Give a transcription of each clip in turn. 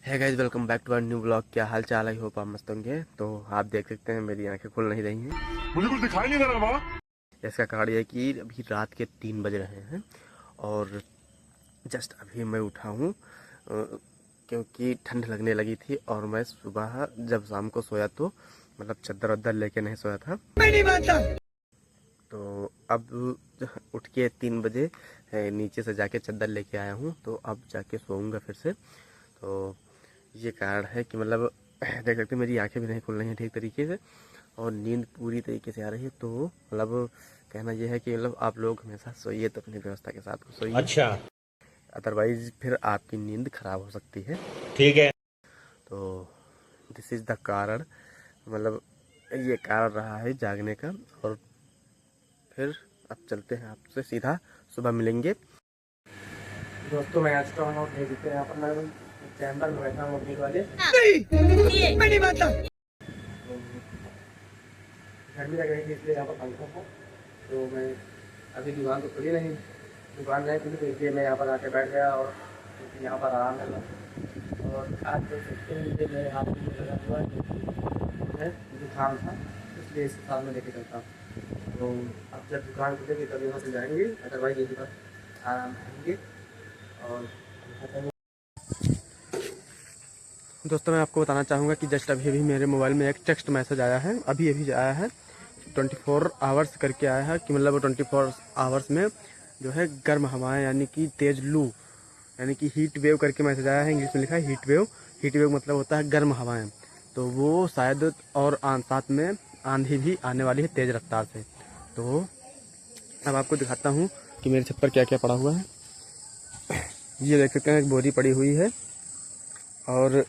है guys, welcome back to our new blog. क्या हाल चाल है? होप आप मस्त होंगे। तो आप देख सकते हैं मेरी आंखें खुल नहीं रही हैं। मुझे कुछ दिखाई नहीं दे रहा बाबा। इसका कारण ये है कि अभी रात के 3 बज रहे हैं और जस्ट अभी मैं उठा हूँ क्योंकि ठंड लगने लगी थी। और मैं सुबह जब शाम को सोया तो मतलब चद्दर वद्दर लेके नहीं सोया था। मैं नहीं मानता। तो अब उठ के 3 बजे नीचे से जाके चद्दर लेके आया हूँ, तो अब जाके सोऊंगा फिर से। तो ये कारण है कि मतलब देख सकते हैं मेरी आंखें भी नहीं खुल रही हैं ठीक तरीके से और नींद पूरी तरीके से आ रही है। तो मतलब कहना यह है कि मतलब आप लोग हमेशा सोइए तो अपनी व्यवस्था के साथ सोइए। अच्छा, अदरवाइज फिर आपकी नींद खराब हो सकती है। ठीक है। तो दिस इज़ द कारण, मतलब ये कारण रहा है जागने का। और फिर अब चलते हैं, आपसे सीधा सुबह मिलेंगे। दोस्तों मैं आज तो हम देखते हैं यहाँ पर मैं चैम्बर में बैठा हूँ अपनी वाले। नहीं, मैं नहीं मानता। गर्मी लग रही थी इसलिए यहाँ पर पंखा था। तो मैं अभी दुकान तो खुली नहीं, दुकान नहीं खुली, तो इसलिए मैं यहाँ पर आके बैठ गया और यहाँ पर आराम लगा। और आज देख सकते हैं मुझे मेरे हाथ में लगा हुआ है जुकाम था, इसलिए इस साल में लेके चलता हूँ। तो अब जब दुकान खुलेगी तब यहाँ से जाएंगे, अदरवाइज यहीं पर आराम करेंगे। और दोस्तों मैं आपको बताना चाहूँगा कि जस्ट अभी अभी मेरे मोबाइल में एक टेक्स्ट मैसेज आया है, अभी अभी आया है। 24 आवर्स करके आया है कि मतलब 24 आवर्स में जो है गर्म हवाएं यानी कि तेज लू यानी कि हीट वेव करके मैसेज आया है। इंग्लिश में लिखा है हीट वेव। हीट वेव मतलब होता है गर्म हवाएं। तो वो शायद और साथ में आंधी भी आने वाली है तेज़ रफ्तार से। तो अब आपको दिखाता हूँ कि मेरे छत पर क्या क्या पड़ा हुआ है। ये देख सकते हैं एक बोरी पड़ी हुई है और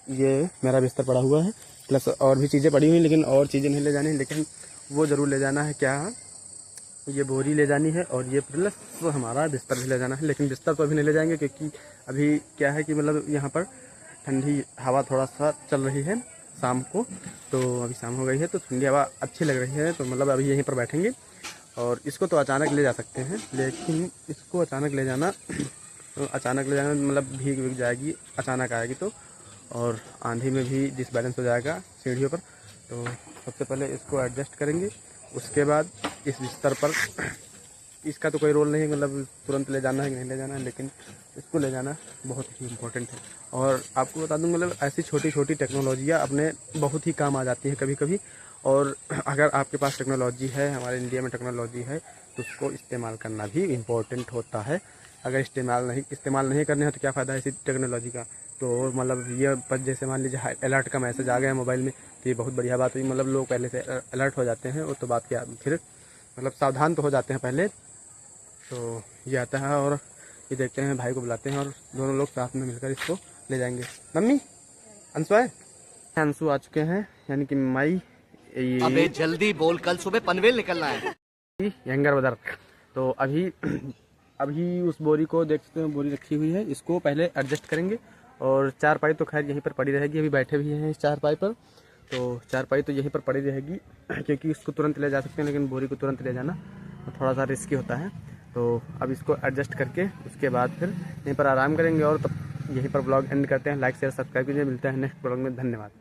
ये मेरा बिस्तर पड़ा हुआ है, प्लस और भी चीज़ें पड़ी हुई, लेकिन और चीज़ें नहीं ले जानी, लेकिन वो ज़रूर ले जाना है। क्या? ये बोरी ले जानी है और ये प्लस हमारा बिस्तर भी ले जाना है। लेकिन बिस्तर तो अभी नहीं ले जाएंगे क्योंकि अभी क्या है कि मतलब यहाँ पर ठंडी हवा थोड़ा सा चल रही है शाम को। तो अभी शाम हो गई है तो ठंडी हवा अच्छी लग रही है, तो मतलब अभी यहीं पर बैठेंगे। और इसको तो अचानक ले जा सकते हैं, लेकिन इसको अचानक ले जाना अचानक ले जाना मतलब भीग भीग जाएगी अचानक आएगी तो, और आंधी में भी डिसबैलेंस हो जाएगा सीढ़ियों पर। तो सबसे पहले इसको एडजस्ट करेंगे, उसके बाद इस बिस्तर पर इसका तो कोई रोल नहीं है, मतलब तुरंत ले जाना है कि नहीं ले जाना है, लेकिन इसको ले जाना बहुत ही इम्पोर्टेंट है। और आपको बता दूं मतलब ऐसी छोटी छोटी टेक्नोलॉजियाँ अपने बहुत ही काम आ जाती हैं कभी कभी। और अगर आपके पास टेक्नोलॉजी है, हमारे इंडिया में टेक्नोलॉजी है, तो उसको इस्तेमाल करना भी इम्पोर्टेंट होता है। अगर इस्तेमाल नहीं करने हैं तो क्या फ़ायदा है इसी टेक्नोलॉजी का। तो मतलब ये पर जैसे मान लीजिए अलर्ट का मैसेज आ गया मोबाइल में, तो ये बहुत बढ़िया बात हुई। मतलब लोग पहले से अलर्ट हो जाते हैं, वो तो बात क्या, फिर मतलब सावधान तो हो जाते हैं पहले। तो ये आता है और ये देखते हैं, भाई को बुलाते हैं और दोनों लोग साथ में मिलकर इसको ले जाएंगे। मम्मी, अंशु है? अंशु आ चुके हैं, यानी कि माई अबे जल्दी बोल, कल सुबह पनवेल निकलना है। Younger brother. तो अभी अभी उस बोरी को देख सकते हैं, बोरी रखी हुई है, इसको पहले एडजस्ट करेंगे। और चारपाई तो खैर यहीं पर पड़ी रहेगी, अभी बैठे भी हैं इस चारपाई पर, तो चारपाई तो यहीं पर पड़ी रहेगी क्योंकि इसको तुरंत ले जा सकते हैं, लेकिन बोरी को तुरंत ले जाना थोड़ा सा रिस्की होता है। तो अब इसको एडजस्ट करके उसके बाद फिर यहीं पर आराम करेंगे और तब यहीं पर ब्लॉग एंड करते हैं। लाइक शेयर सब्सक्राइब कीजिए, मिलते हैं नेक्स्ट ब्लॉग में। धन्यवाद।